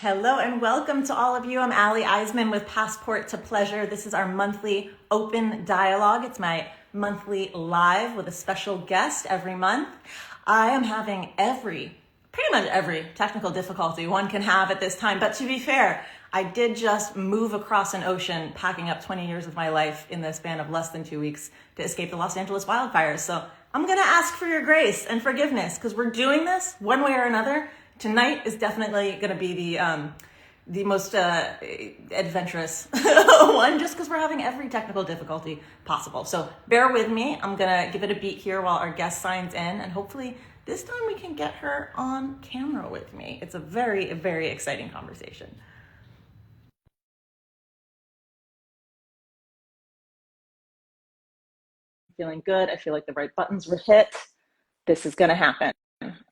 Hello and welcome to all of you. I'm Iseman with Passport to Pleasure. This is our monthly open dialogue. It's my monthly live with a special guest every month. I am having pretty much every technical difficulty one can have at this time. But to be fair, I did just move across an ocean, packing up 20 years of my life in the span of less than 2 weeks to escape the Los Angeles wildfires. So I'm going to ask for your grace and forgiveness because we're doing this one way or another. Tonight is definitely going to be the most adventurous one, just because we're having every technical difficulty possible. So bear with me. I'm going to give it a beat here while our guest signs in, and hopefully this time we can get her on camera with me. It's a very, very exciting conversation. Feeling good. I feel like the right buttons were hit. This is going to happen.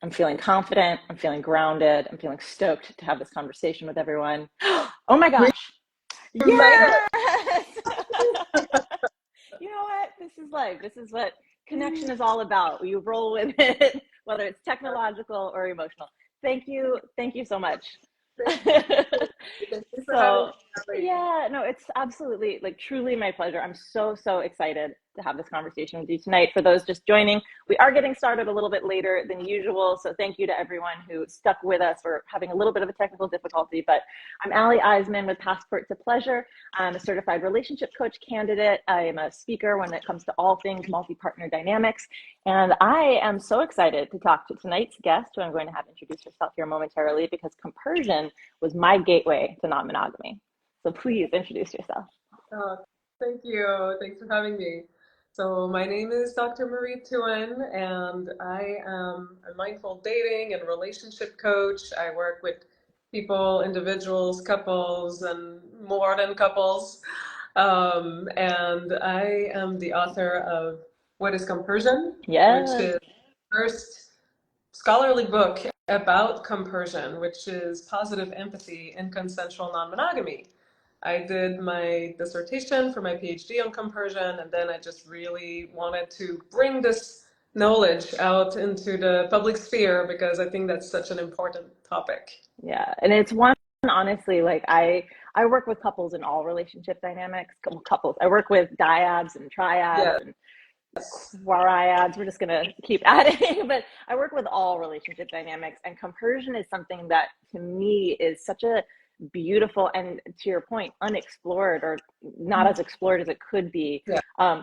I'm feeling confident. I'm feeling grounded. I'm feeling stoked to have this conversation with everyone. Oh my gosh. Yes! You know what? This is life. This is what connection is all about. You roll with it, whether it's technological or emotional. Thank you. Thank you so much. So yeah, no, it's absolutely truly my pleasure. I'm so excited to have this conversation with you tonight. For those just joining, we are getting started a little bit later than usual, so thank you to everyone who stuck with us. We're having a little bit of a technical difficulty, but I'm Iseman with Passport to Pleasure. I'm a certified relationship coach candidate. I am a speaker when it comes to all things multi-partner dynamics, and I am so excited to talk to tonight's guest, who I'm going to have introduce herself here momentarily, because Compersion was my gateway to non-monogamy. So please introduce yourself. Thank you. Thanks for having me. So my name is Dr. Marie Thouin, and I am a mindful dating and relationship coach. I work with people, individuals, couples, and more than couples. And I am the author of What is Compersion? Yes. Which is the first scholarly book about compersion, which is positive empathy in consensual non-monogamy. I did my dissertation for my PhD on compersion, and then I just really wanted to bring this knowledge out into the public sphere because I think that's such an important topic. Yeah, and it's one, honestly, I work with couples in all relationship dynamics. Couples. I work with dyads and triads and quariads. We're just going to keep adding, but I work with all relationship dynamics, and compersion is something that to me is such a beautiful and, to your point, unexplored or not as explored as it could be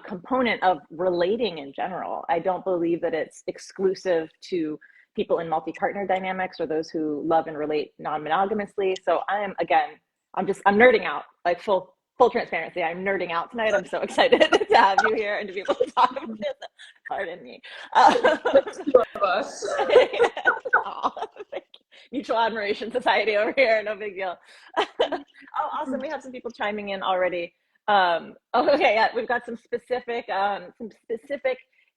component of relating in general. I don't believe that it's exclusive to people in multi-partner dynamics or those who love and relate non-monogamously. So I'm nerding out, like full transparency. I'm nerding out tonight. I'm so excited to have you here and to be able to talk about this. Pardon me. Two of us. Mutual admiration society over here. No big deal. Oh, awesome. We have some people chiming in already. Okay, yeah, we've got some specific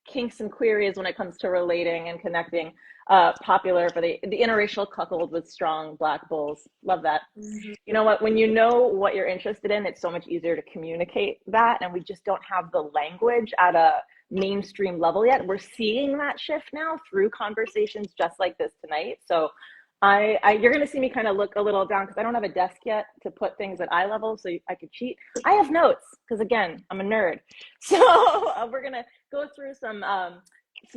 kinks and queries when it comes to relating and connecting. Popular for the interracial coupled with strong Black bulls. Love that. Mm-hmm. You know what? When you know what you're interested in, it's so much easier to communicate that, and we just don't have the language at a mainstream level yet. We're seeing that shift now through conversations just like this tonight. So you're going to see me kind of look a little down because I don't have a desk yet to put things at eye level so I could cheat. I have notes because, again, I'm a nerd. So we're going to go through some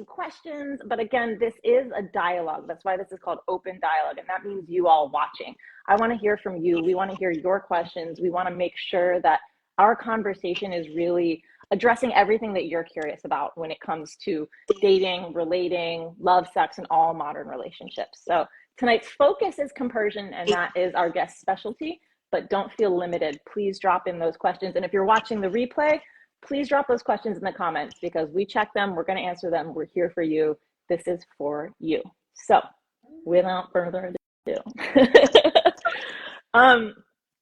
questions. But again, this is a dialogue. That's why this is called open dialogue. And that means you all watching. I want to hear from you. We want to hear your questions. We want to make sure that our conversation is really addressing everything that you're curious about when it comes to dating, relating, love, sex, and all modern relationships. So tonight's focus is compersion, and that is our guest specialty, but don't feel limited. Please drop in those questions. And if you're watching the replay, please drop those questions in the comments because we check them. We're going to answer them. We're here for you. This is for you. So without further ado,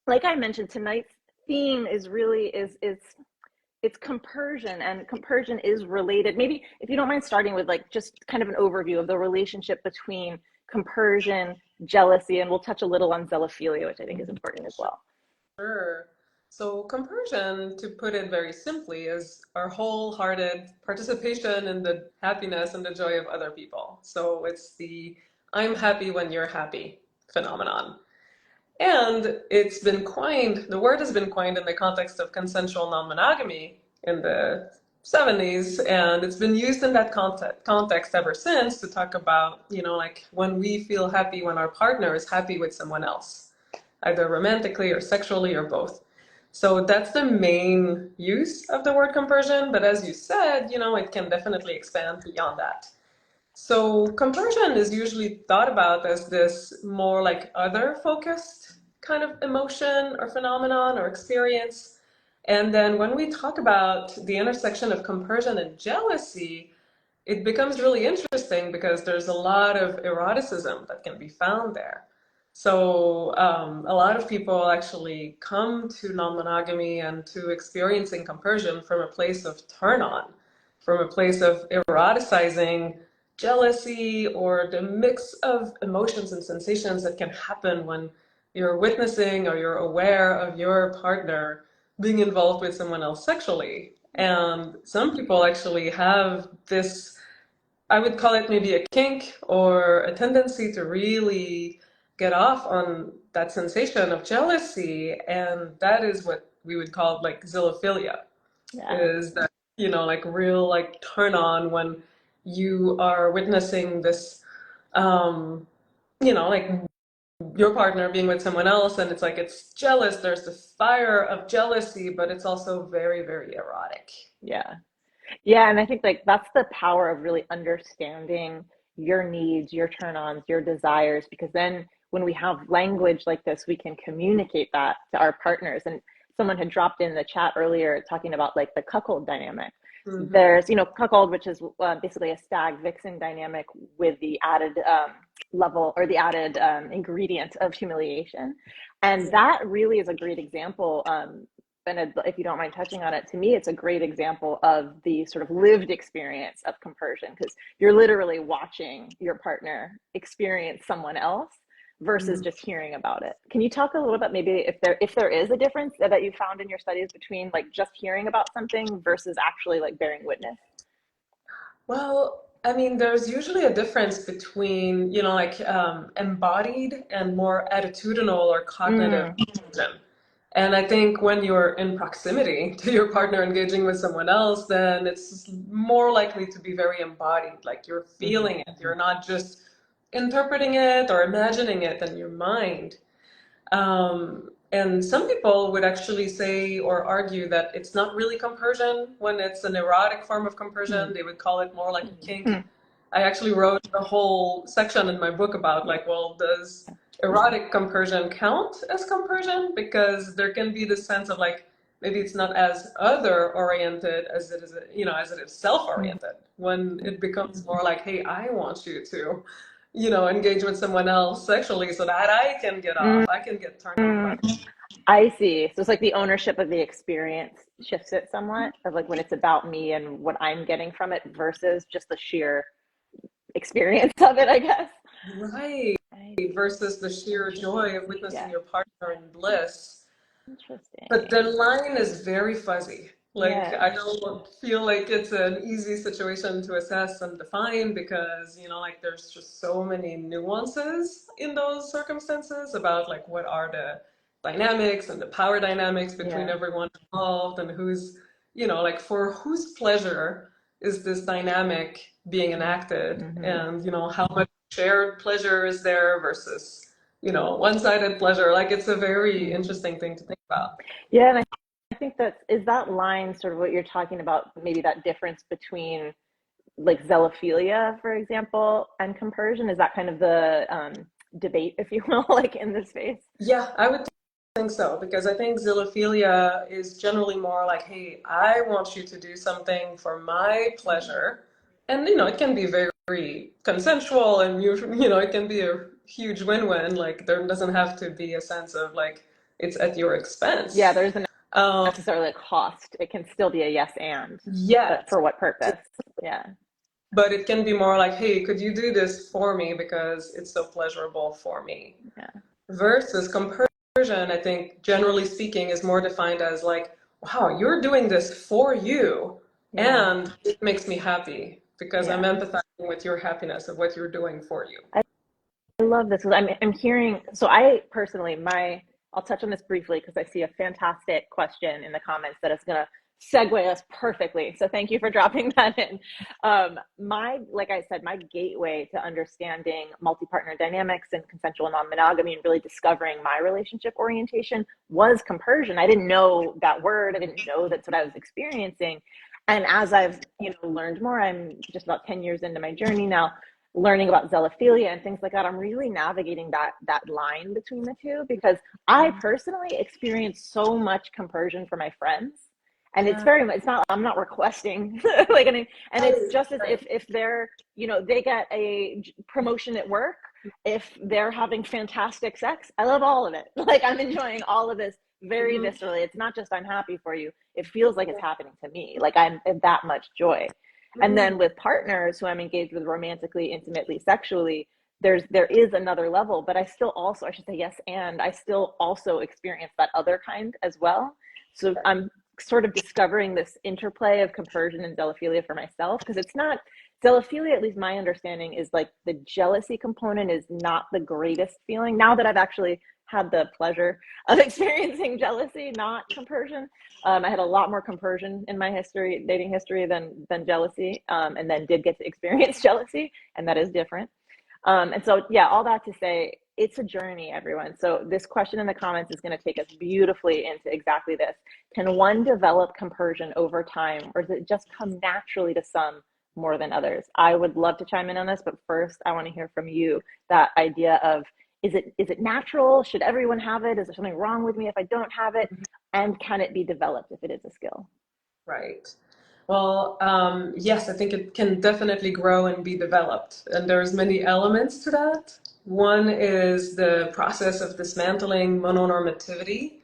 like I mentioned, tonight's theme is really it's compersion, and compersion is related. Maybe if you don't mind starting with just kind of an overview of the relationship between compersion, jealousy, and we'll touch a little on zealophilia, which I think is important as well. Sure. So compersion, to put it very simply, is our wholehearted participation in the happiness and the joy of other people. So it's the I'm happy when you're happy phenomenon. And it's been coined, the word has been coined in the context of consensual non-monogamy in the 70s, and it's been used in that context ever since to talk about, like when we feel happy when our partner is happy with someone else, either romantically or sexually or both. So that's the main use of the word compersion, but as you said, it can definitely expand beyond that. So compersion is usually thought about as this more like other focused kind of emotion or phenomenon or experience. And then when we talk about the intersection of compersion and jealousy, it becomes really interesting because there's a lot of eroticism that can be found there. So a lot of people actually come to non-monogamy and to experiencing compersion from a place of turn on, from a place of eroticizing jealousy or the mix of emotions and sensations that can happen when you're witnessing or you're aware of your partner being involved with someone else sexually. And some people actually have this, I would call it maybe a kink or a tendency to really get off on that sensation of jealousy. And that is what we would call like zoophilia, Yeah. is that, like real like turn on when you are witnessing this, like your partner being with someone else and it's like it's jealous. There's the fire of jealousy, but it's also very, very erotic. Yeah. Yeah, and I think like that's the power of really understanding your needs, your turn-ons, your desires, because then when we have language like this, we can communicate that to our partners. And someone had dropped in the chat earlier talking about like the cuckold dynamic. Mm-hmm. There's, cuckold, which is basically a stag vixen dynamic with the added level or the added ingredient of humiliation. And that really is a great example. And if you don't mind touching on it, to me, it's a great example of the sort of lived experience of compersion, because you're literally watching your partner experience someone else versus just hearing about it. Can you talk a little bit maybe if there is a difference that you found in your studies between like just hearing about something versus actually like bearing witness? Well, I mean, there's usually a difference between, like embodied and more attitudinal or cognitive Mm, compersion. And I think when you're in proximity to your partner engaging with someone else, then it's more likely to be very embodied. Like you're mm-hmm. feeling it. You're not just interpreting it or imagining it in your mind. And some people would actually say or argue that it's not really compersion when it's an erotic form of compersion. They would call it more like a kink. I actually wrote a whole section in my book about like, well, does erotic compersion count as compersion? Because there can be this sense of like, maybe it's not as other oriented as it is, as it is self-oriented. When it becomes more like, hey, I want you to engage with someone else sexually so that I can get off, I can get turned on by it. I see. So it's like the ownership of the experience shifts it somewhat, of like when it's about me and what I'm getting from it versus just the sheer experience of it, I guess. Right. I Versus the sheer joy of witnessing Yeah, your partner in bliss. But interesting. the line is very fuzzy. Like, Yeah, I don't feel like it's an easy situation to assess and define because, like there's just so many nuances in those circumstances about like what are the dynamics and the power dynamics between yeah. everyone involved and who's, like for whose pleasure is this dynamic being enacted Mm-hmm. and, how much shared pleasure is there versus, one-sided pleasure. Like it's a very Mm-hmm. interesting thing to think about. Yeah, and I think is that line sort of what you're talking about, maybe that difference between like zealophilia, for example, and compersion? Is that kind of the debate, if you will, like in this space? Yeah, I would think so because I think zoophilia is generally more like, hey, I want you to do something for my pleasure. And, it can be very consensual and, it can be a huge win-win. Like, there doesn't have to be a sense of like, it's at your Yeah, expense. there isn't Um, necessarily a cost. It can still be a yes and, but yet, for what purpose? Yeah. but it can be more like, hey, could you do this for me because it's so pleasurable for me? Yeah. Versus compersion, I think, generally speaking, is more defined as like, wow, you're doing this for you, Yeah. and it makes me happy because I'm Yeah. empathizing with your happiness of what you're doing for you. love this. I'm hearing, so I personally, I'll touch on this briefly because I see a fantastic question in the comments that is going to segue us perfectly. So thank you for dropping that in. Like I said, my gateway to understanding multi-partner dynamics and consensual non-monogamy and really discovering my relationship orientation was compersion. I didn't know that word. I didn't know that's what I was experiencing. And as I've, learned more, I'm just about 10 years into my journey now, learning about zoophilia and things like that. I'm really navigating that line between the two because I personally experience so much compersion for my friends. And it's not, I'm not requesting like, and it's just as if they're, they get a promotion at work, if they're having fantastic sex, I love all of it. Like I'm enjoying all of this very viscerally. It's not just I'm happy for you. It feels like it's happening to me. Like I'm in that much joy. And then with partners who I'm engaged with romantically, intimately, sexually, there is another level, but I still also, I should say yes, and I still also experience that other kind as well. So I'm sort of discovering this interplay of compersion and zoophilia for myself, because it's not, zoophilia, at least my understanding, is like the jealousy component is not the greatest feeling. Now that I've actually had the pleasure of experiencing jealousy, not compersion. I had a lot more compersion in my dating history than jealousy, and then did get to experience jealousy, and that is different. And so, yeah, all that to say, it's a journey, everyone. So this question in the comments is going to take us beautifully into exactly this. Can one develop compersion over time, or does it just come naturally to some more than others? I would love to chime in on this, but first I want to hear from you, that idea of, is it natural? Should everyone have it? Is there something wrong with me if I don't have it? And can it be developed if it is a skill? Right. Well, yes, I think it can definitely grow and be developed. And there's many elements to that. One is the process of dismantling mononormativity.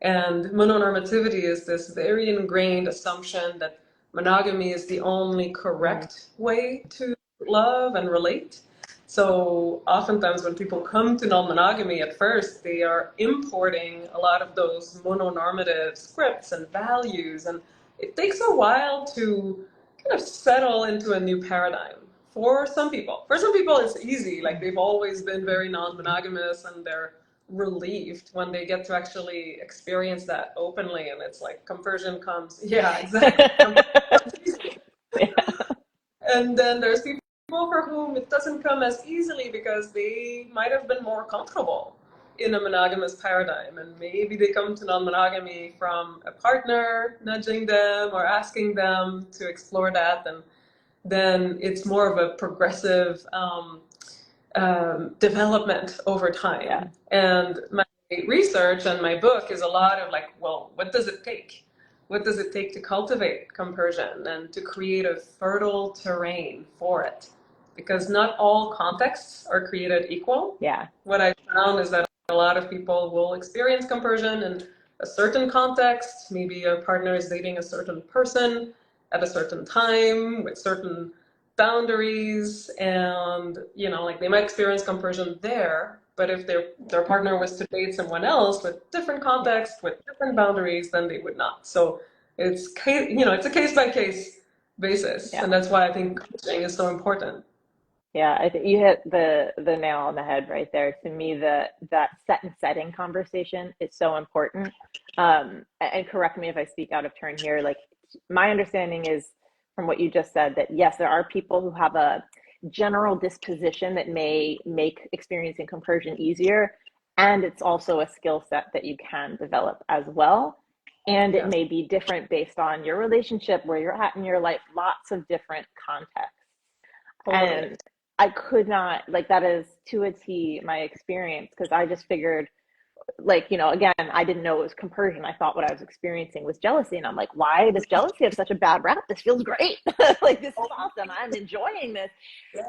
And mononormativity is this very ingrained assumption that monogamy is the only correct way to love and relate. So oftentimes when people come to non-monogamy at first, they are importing a lot of those mononormative scripts and values, and it takes a while to kind of settle into a new paradigm for some people. For some people, it's easy. Like they've always been very non-monogamous and they're relieved when they get to actually experience that openly. And it's like compersion comes. Yeah, exactly. And then there's people for whom it doesn't come as easily because they might have been more comfortable in a monogamous paradigm, and maybe they come to non-monogamy from a partner nudging them or asking them to explore that, and then it's more of a progressive development over time. Yeah. And my research and my book is a lot of like, well, what does it take? What does it take to cultivate compersion and to create a fertile terrain for it? Because not all contexts are created equal. Yeah. What I found is that a lot of people will experience compersion in a certain context. Maybe a partner is dating a certain person at a certain time with certain boundaries, and like they might experience compersion there, but if their partner was to date someone else with different context, with different boundaries, then they would not. So it's it's a case by case basis, and that's why I think coaching is so important. Yeah, I think you hit the nail on the head right there. To me, that set and setting conversation is so important. And correct me if I speak out of turn here. Like my understanding is from what you just said that yes, there are people who have a general disposition that may make experiencing compersion easier, and it's also a skill set that you can develop as well. And it may be different based on your relationship, where you're at in your life, lots of different contexts. And I could not, like, that is to a T my experience, because I just figured, like, again, I didn't know it was compersion. I thought what I was experiencing was jealousy. And I'm like, why does jealousy have such a bad rap? This feels great. Like, this is awesome. I'm enjoying this.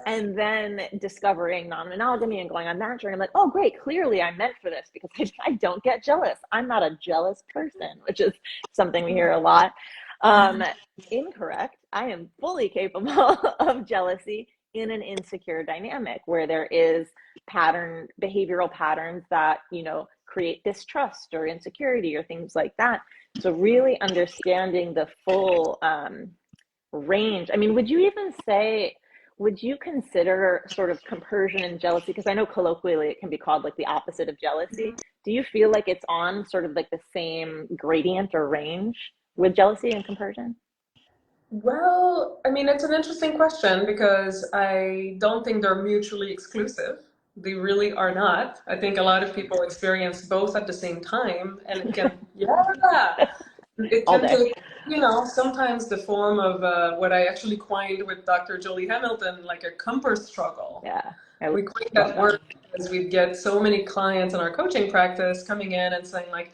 And then discovering non-monogamy and going on that journey, I'm like, oh, great. Clearly I'm meant for this because I don't get jealous. I'm not a jealous person, which is something we hear a lot. Incorrect. I am fully capable of jealousy in an insecure dynamic where there is behavioral patterns that, create distrust or insecurity or things like that. So really understanding the full range. I mean, would you even say, would you consider sort of compersion and jealousy? Because I know colloquially it can be called like the opposite of jealousy. Do you feel like it's on sort of like the same gradient or range with jealousy and compersion? Well, I mean, it's an interesting question because I don't think they're mutually exclusive. They really are not. I think a lot of people experience both at the same time, and it can, yeah, it All can day. take, sometimes the form of what I actually coined with Dr. Julie Hamilton, like a comfort struggle. Yeah, I We coined love that that. word because we get so many clients in our coaching practice coming in and saying like,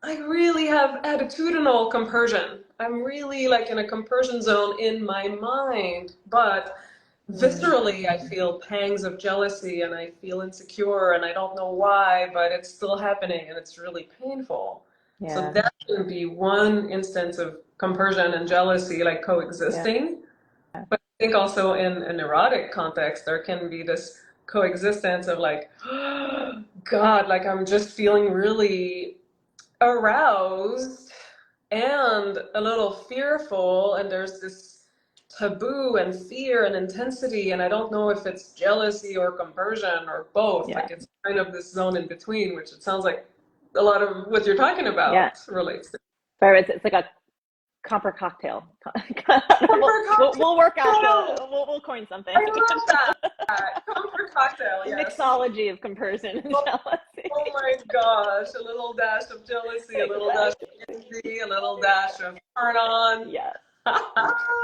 I really have attitudinal compersion. I'm really like in a compersion zone in my mind, but Mm, viscerally I feel pangs of jealousy and I feel insecure and I don't know why, but it's still happening and it's really painful. So yeah, that can be one instance of compersion and jealousy like yeah, coexisting. But I think also in an erotic context, there can be this coexistence of like, God, like I'm just feeling really aroused and a little fearful, and there's this taboo and fear and intensity, and I don't know if it's jealousy or compersion or both. yeah, Like it's kind of this zone in between, which it sounds like a lot of what you're talking yeah. about relates to. But it's like a copper cocktail. we'll, Comfort we'll work out cocktail! we'll coin something. I love that! Comfort cocktail, yes. Mixology of compersion and Oh, jealousy. oh my gosh, a little dash of jealousy, a little dash Exactly. of envy, a little dash of turn on. Yes,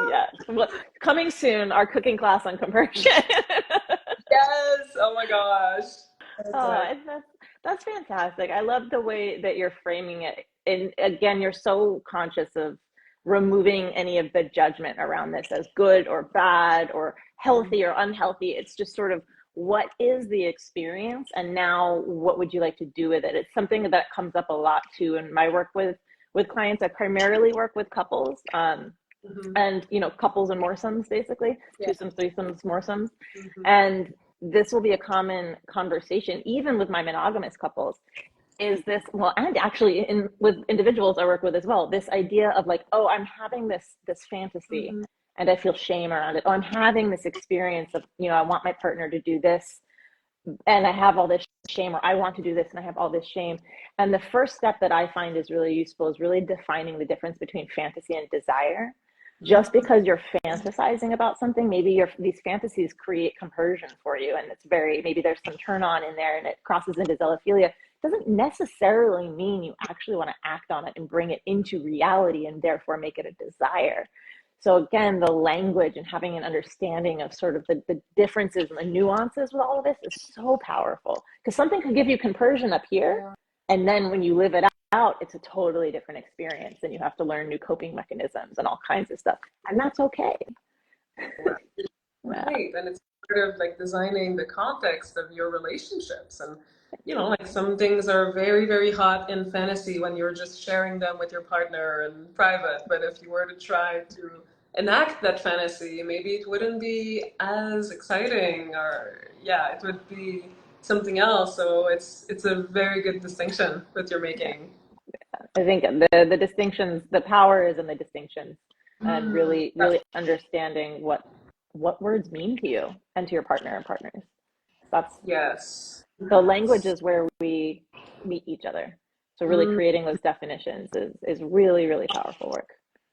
yes. Well, coming soon, our cooking class on compersion. Yes, oh my gosh. That's it. That's fantastic. I love the way that you're framing it. And again, you're so conscious of removing any of the judgment around this as good or bad or healthy or unhealthy. It's just sort of what is the experience, and now what would you like to do with it? It's something that comes up a lot too in my work with clients. I primarily work with couples. Mhm. And couples and moresomes, basically Yeah. twosomes, threesomes, moresomes. Mhm. And this will be a common conversation even with my monogamous couples, is this, well, and actually in with individuals I work with as well, this idea of like, oh, I'm having this fantasy Mhm. and I feel shame around it. Oh, I'm having this experience of, I want my partner to do this and I have all this shame, or I want to do this and I have all this shame. And the first step that I find is really useful is really defining the difference between fantasy and desire. Just Mhm. because you're fantasizing about something, maybe these fantasies create compersion for you, and it's maybe there's some turn on in there and it crosses into zoophilia. It doesn't necessarily mean you actually want to act on it and bring it into reality and therefore make it a desire. So again, the language and having an understanding of sort of the differences and the nuances with all of this is so powerful, because something could give you compersion up here, and then when you live it out, it's a totally different experience, and you have to learn new coping mechanisms and all kinds of stuff, and that's okay. Right. Yeah, Right. And it's part of like designing the context of your relationships. And, like some things are very, very hot in fantasy when you're just sharing them with your partner in private. But if you were to try to enact that fantasy, maybe it wouldn't be as exciting, or yeah, it would be something else. So it's a very good distinction that you're yeah. making. I think the distinctions, the power is in the distinctions, and Mm, really yes. really understanding what words mean to you and to your partner and partners. That's Yes. the language Yes. is where we meet each other. So really Mm, creating those definitions is really, really powerful work.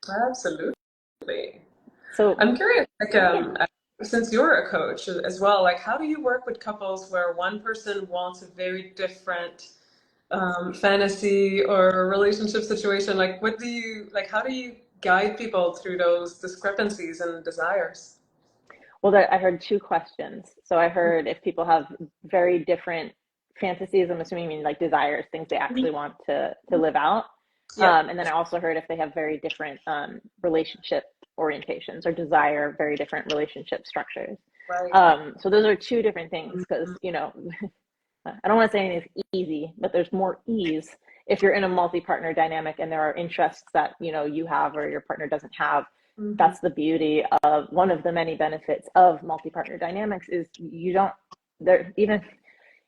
absolutely. So I'm curious, like, yeah. since you're a coach as well, like, how do you work with couples where one person wants a very different fantasy or relationship situation? Like, how do you guide people through those discrepancies and desires? Well, I heard two questions. So I heard if people have very different fantasies, I'm assuming you mean like desires, things they actually Mhm. want to live out. Yeah, And then I also heard if they have very different relationship orientations or desire very different relationship structures. right. So those are two different things, because, Mhm. I don't want to say anything's easy, but there's more ease if you're in a multi-partner dynamic and there are interests that, you have or your partner doesn't have. Mhm. That's the beauty of one of the many benefits of multi-partner dynamics is you don't there even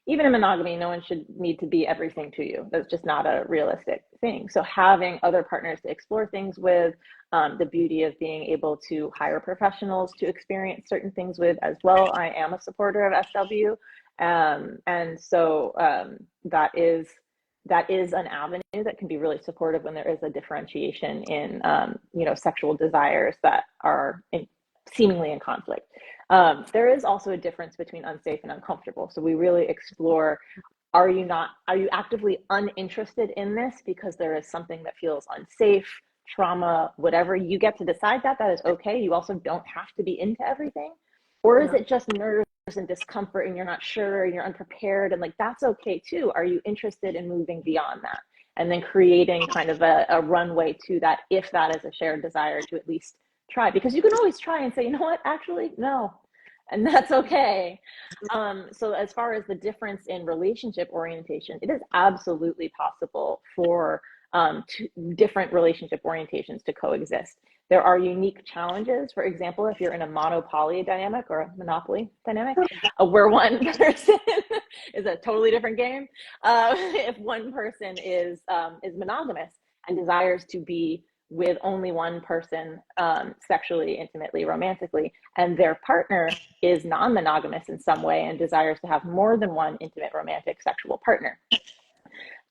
even in monogamy, no one should need to be everything to you. That's just not a realistic thing. So having other partners to explore things with, the beauty of being able to hire professionals to experience certain things with as well. I am a supporter of SW. And so that is an avenue that can be really supportive when there is a differentiation in, sexual desires that are seemingly in conflict. There is also a difference between unsafe and uncomfortable. So we really explore, are you actively uninterested in this because there is something that feels unsafe, trauma, whatever? You get to decide that is okay. You also don't have to be into everything. Or is it just nerves and discomfort and you're not sure and you're unprepared, and like that's okay too? Are you interested in moving beyond that? And then creating kind of a runway to that, if that is a shared desire, to at least try, because you can always try and say, you know what, actually no, and that's okay. So as far as the difference in relationship orientation, it is absolutely possible for different relationship orientations to coexist. There are unique challenges. For example, if you're in a monopoly dynamic or a monopoly dynamic, where one person is a totally different game. If one person is monogamous and desires to be with only one person, sexually, intimately, romantically, and their partner is non-monogamous in some way and desires to have more than one intimate, romantic, sexual partner,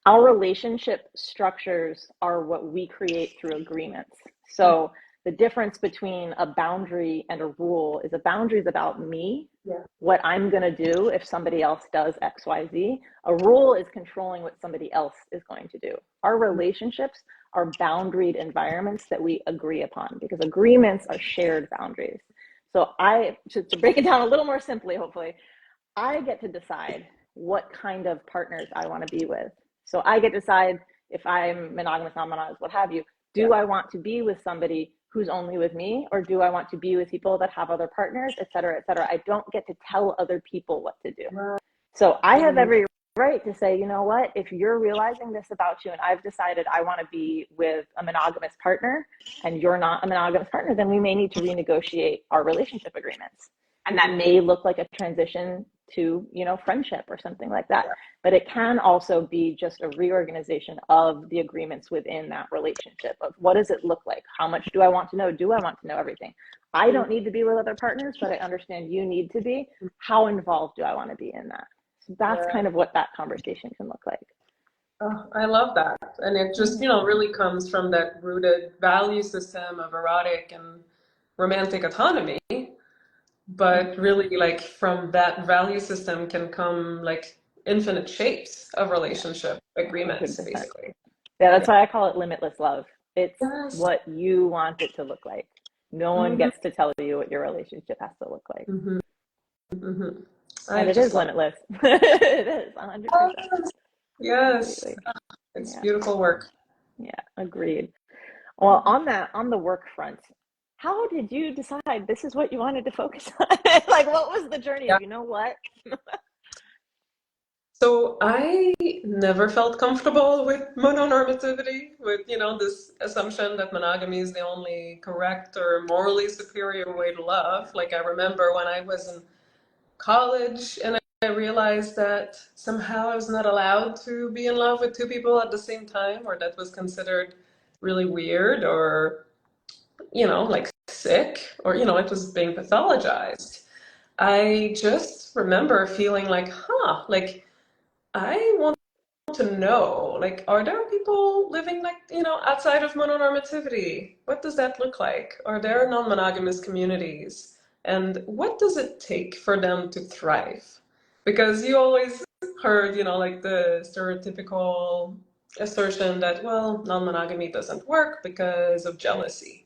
our relationship structures are what we create through agreements. So the difference between a boundary and a rule is, a boundary is about me, what I'm going to do if somebody else does X, Y, Z. A rule is controlling what somebody else is going to do. Our relationships are boundaried environments that we agree upon, because agreements are shared boundaries. So to break it down a little more simply, hopefully, I get to decide what kind of partners I want to be with. So I get to decide if I'm monogamous, non-monogamous, what have you. Do I want to be with somebody who's only with me, or do I want to be with people that have other partners, et cetera, et cetera? I don't get to tell other people what to do. So I have every right to say, you know what, if you're realizing this about you and I've decided I want to be with a monogamous partner and you're not a monogamous partner, then we may need to renegotiate our relationship agreements. And that may look like a transition to, friendship or something like that. But it can also be just a reorganization of the agreements within that relationship of, what does it look like? How much do I want to know? Do I want to know everything? I don't need to be with other partners, but I understand you need to be. How involved do I want to be in that? So that's kind of what that conversation can look like. Oh, I love that. And it just, really comes from that rooted value system of erotic and romantic autonomy. But really, like, from that value system can come like infinite shapes of relationship agreements, 100%. basically. Yeah, that's why I call it limitless love. It's what you want it to look like. No one gets to tell you what your relationship has to look like. And it is limitless. It is 100%. Yes. Completely. It's beautiful work. Yeah, agreed. Well, on the work front, how did you decide this is what you wanted to focus on? Like, what was the journey of, you know what? So I never felt comfortable with mononormativity, with, this assumption that monogamy is the only correct or morally superior way to love. Like, I remember when I was in college and I realized that somehow I was not allowed to be in love with two people at the same time, or that was considered really weird, or, like sick, or, it was being pathologized. I just remember feeling like, like, I want to know, like, are there people living like, outside of mononormativity? What does that look like? Are there non-monogamous communities? And what does it take for them to thrive? Because you always heard, like the stereotypical assertion that, well, non-monogamy doesn't work because of jealousy.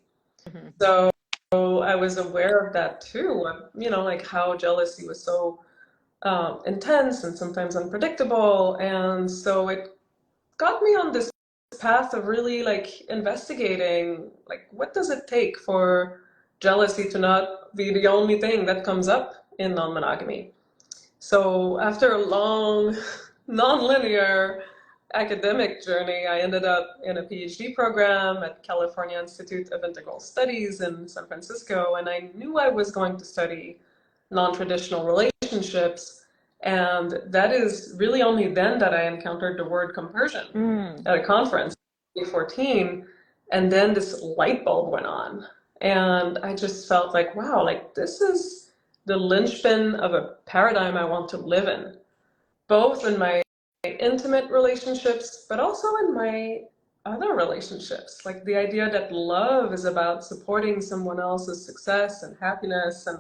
So I was aware of that too, like how jealousy was so intense and sometimes unpredictable. And so it got me on this path of really like investigating, like, what does it take for jealousy to not be the only thing that comes up in non-monogamy? So after a long, non-linear academic journey, I ended up in a PhD program at California Institute of Integral Studies in San Francisco, and I knew I was going to study non-traditional relationships. And that is really only then that I encountered the word compersion at a conference in 2014. And then this light bulb went on. And I just felt like, wow, like this is the linchpin of a paradigm I want to live in, both in my intimate relationships, but also in my other relationships. Like the idea that love is about supporting someone else's success and happiness and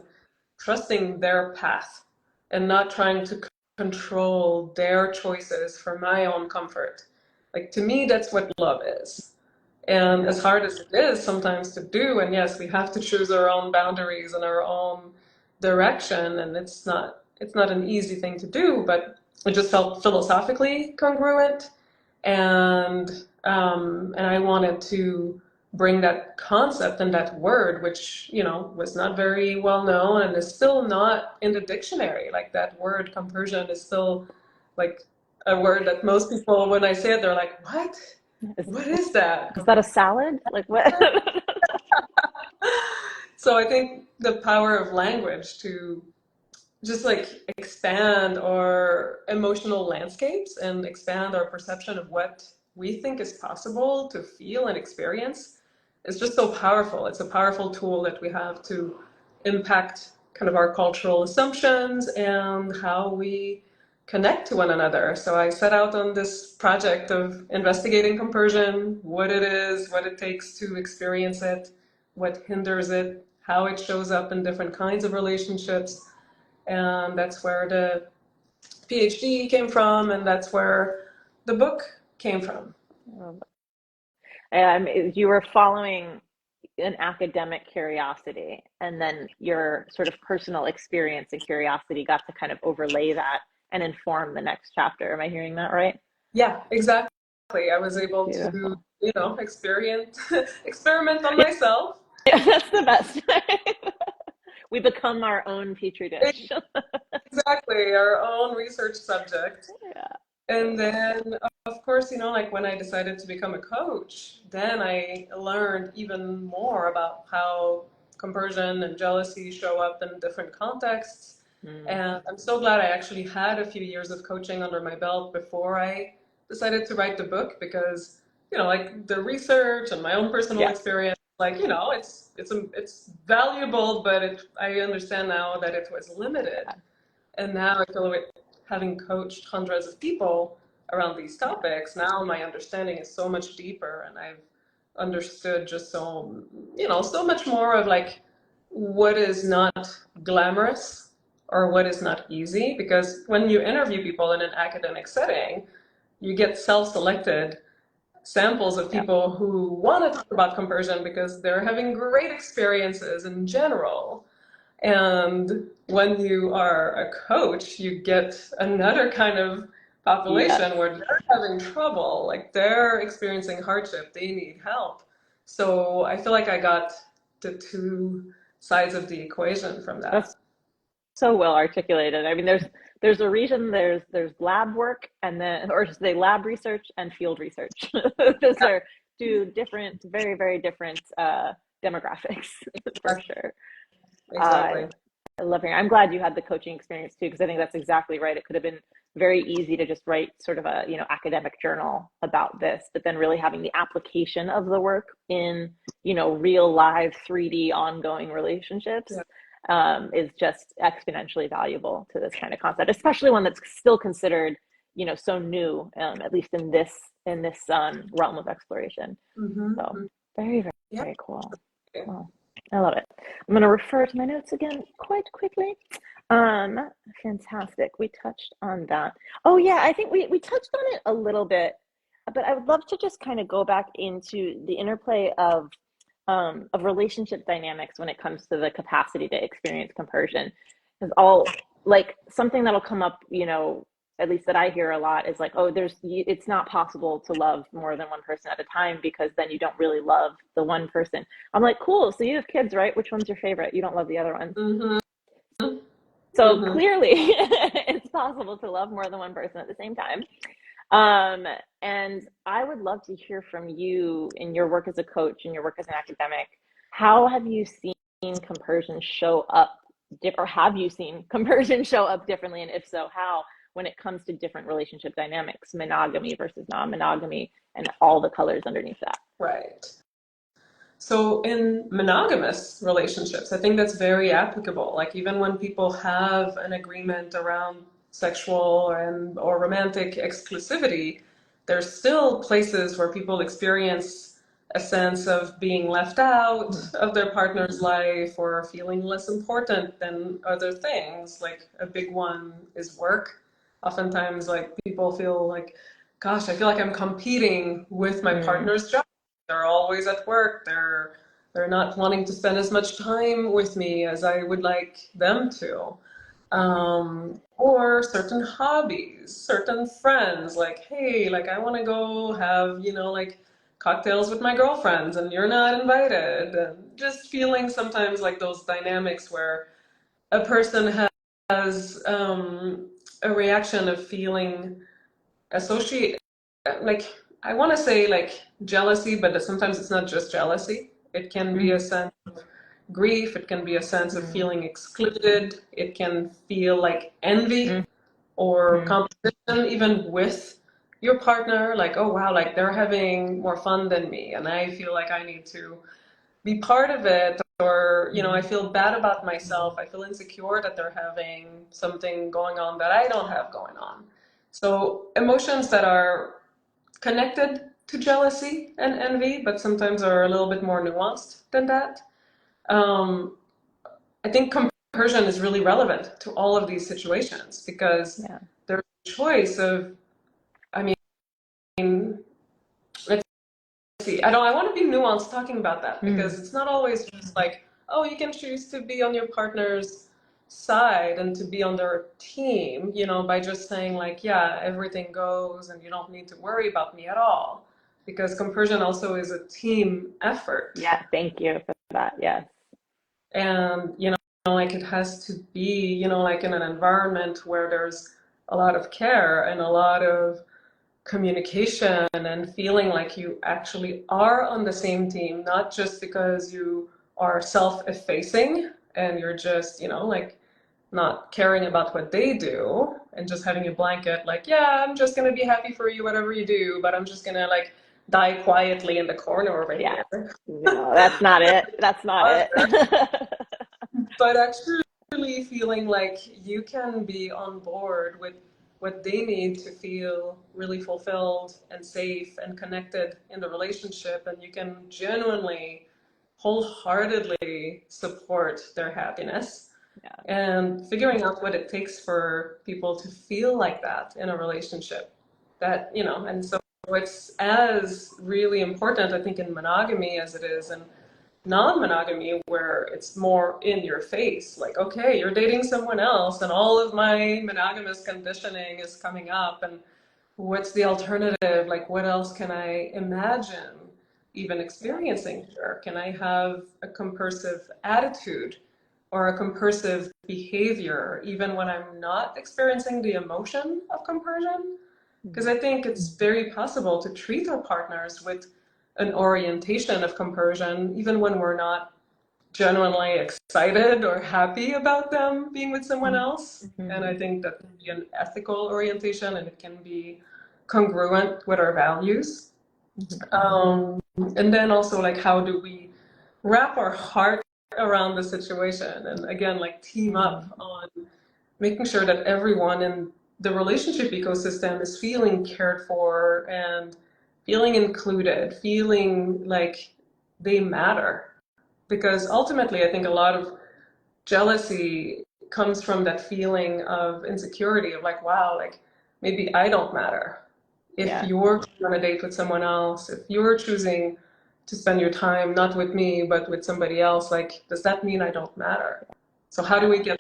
trusting their path and not trying to control their choices for my own comfort. Like to me, that's what love is. And as hard as it is sometimes to do, and yes, we have to choose our own boundaries and our own direction, and it's not an easy thing to do, but it just felt philosophically congruent, and I wanted to bring that concept and that word, which was not very well known and is still not in the dictionary. Like that word compersion is still like a word that most people, when I say it, they're like, "What? What is that?" Is that a salad? Like what? So I think the power of language to just like expand our emotional landscapes and expand our perception of what we think is possible to feel and experience is just so powerful. It's a powerful tool that we have to impact kind of our cultural assumptions and how we connect to one another. So I set out on this project of investigating compersion, what it is, what it takes to experience it, what hinders it, how it shows up in different kinds of relationships. And that's where the PhD came from, and that's where the book came from. You were following an academic curiosity, and then your sort of personal experience and curiosity got to kind of overlay that and inform the next chapter. Am I hearing that right? Yeah, exactly. I was able to, Beautiful. experiment on myself. Yeah, that's the best. We become our own petri dish. Exactly, our own research subject. Yeah. And then, of course, like when I decided to become a coach, then I learned even more about how compersion and jealousy show up in different contexts. And I'm so glad I actually had a few years of coaching under my belt before I decided to write the book, because, like the research and my own personal experience, like, it's valuable, but I understand now that it was limited. And now I feel like, having coached hundreds of people around these topics, now my understanding is so much deeper, and I've understood just so much more of like what is not glamorous or what is not easy. Because when you interview people in an academic setting, you get self-selected samples of people who want to talk about compersion because they're having great experiences in general. And when you are a coach, you get another kind of population where they're having trouble, like they're experiencing hardship, they need help. So I feel like I got the two sides of the equation from that. That's so well articulated. I mean, there's a reason there's lab work and then, or say lab research and field research. Those are two different, very, very different demographics for sure. Exactly. I love hearing. I'm glad you had the coaching experience too, because I think that's exactly right. It could have been very easy to just write sort of a academic journal about this, but then really having the application of the work in real live 3D ongoing relationships is just exponentially valuable to this kind of concept, especially one that's still considered so new, at least in this realm of exploration. So very, very, very cool. Well, I love it. I'm going to refer to my notes again quite quickly. Fantastic. We touched on that. Oh yeah, I think we touched on it a little bit, but I would love to just kind of go back into the interplay of relationship dynamics when it comes to the capacity to experience compersion. Because all like something that'll come up, at least that I hear a lot, is like, oh, it's not possible to love more than one person at a time, because then you don't really love the one person. I'm like, cool. So you have kids, right? Which one's your favorite? You don't love the other one. So clearly it's possible to love more than one person at the same time. And I would love to hear from you in your work as a coach and your work as an academic. How have you seen compersion show up or have you seen compersion show up differently? And if so, how, when it comes to different relationship dynamics, monogamy versus non-monogamy, and all the colors underneath that? Right. So in monogamous relationships, I think that's very applicable. Like even when people have an agreement around sexual and or romantic exclusivity, there's still places where people experience a sense of being left out of their partner's life or feeling less important than other things. Like a big one is work. Oftentimes, like people feel like, gosh, I feel like I'm competing with my partner's job. They're always at work. They're not wanting to spend as much time with me as I would like them to. Or certain hobbies, certain friends, like, hey, like I want to go have, like cocktails with my girlfriends and you're not invited. And just feeling sometimes like those dynamics where a person has a reaction of feeling associate, like I want to say like jealousy, but sometimes it's not just jealousy. It can be a sense of grief. It can be a sense of feeling excluded. It can feel like envy or competition, even with your partner. Like, oh wow, like they're having more fun than me, and I feel like I need to be part of it. Or, I feel bad about myself. I feel insecure that they're having something going on that I don't have going on. So emotions that are connected to jealousy and envy, but sometimes are a little bit more nuanced than that. I think compersion is really relevant to all of these situations because there's a choice of, I mean, let's see, I want to be nuanced talking about that because it's not always just like, oh, you can choose to be on your partner's side and to be on their team, by just saying like, yeah, everything goes and you don't need to worry about me at all. Because compersion also is a team effort. Yeah, thank you for that. Yes. And, like it has to be, like in an environment where there's a lot of care and a lot of communication and feeling like you actually are on the same team, not just because you are self-effacing and you're just, like not caring about what they do and just having a blanket like, yeah, I'm just going to be happy for you, whatever you do, but I'm just going to like die quietly in the corner over here. No, that's not it. That's not it. But actually feeling like you can be on board with what they need to feel really fulfilled and safe and connected in the relationship, and you can genuinely, wholeheartedly support their happiness. And figuring out what it takes for people to feel like that in a relationship. That, and so it's as really important, I think, in monogamy as it is in non-monogamy, where it's more in your face, like, okay, you're dating someone else and all of my monogamous conditioning is coming up, and what's the alternative? Like, what else can I imagine even experiencing here? Can I have a compersive attitude or a compersive behavior even when I'm not experiencing the emotion of compersion? Because I think it's very possible to treat our partners with an orientation of compersion, even when we're not genuinely excited or happy about them being with someone else. And I think that can be an ethical orientation and it can be congruent with our values. And then also, like, how do we wrap our heart around the situation? And again, like, team up on making sure that everyone in the relationship ecosystem is feeling cared for and feeling included, feeling like they matter. Because ultimately, I think a lot of jealousy comes from that feeling of insecurity of like, wow, like maybe I don't matter. If you're on a date with someone else, if you're choosing to spend your time not with me, but with somebody else, like, does that mean I don't matter? So how do we get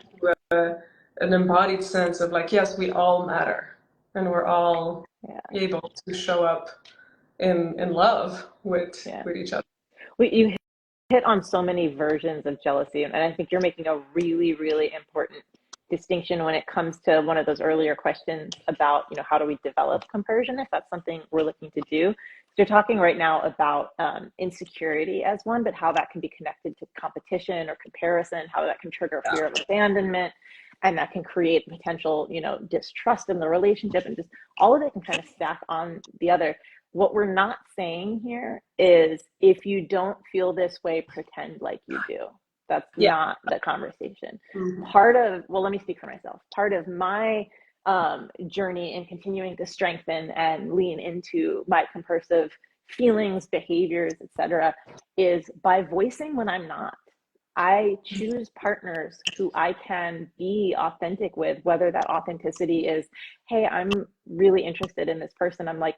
to an embodied sense of like, yes, we all matter and we're all able to show up in love with each other. You hit on so many versions of jealousy, and I think you're making a really, really important distinction when it comes to one of those earlier questions about, how do we develop compersion, if that's something we're looking to do. you're talking right now about insecurity as one, but how that can be connected to competition or comparison, how that can trigger fear of abandonment, and that can create potential, distrust in the relationship, and just all of it can kind of stack on the other. What we're not saying here is, if you don't feel this way, pretend like you do. That's not the conversation. Let me speak for myself. Part of my journey in continuing to strengthen and lean into my compersive feelings, behaviors, etc., is by voicing when I'm not. I choose partners who I can be authentic with, whether that authenticity is, hey, I'm really interested in this person, I'd like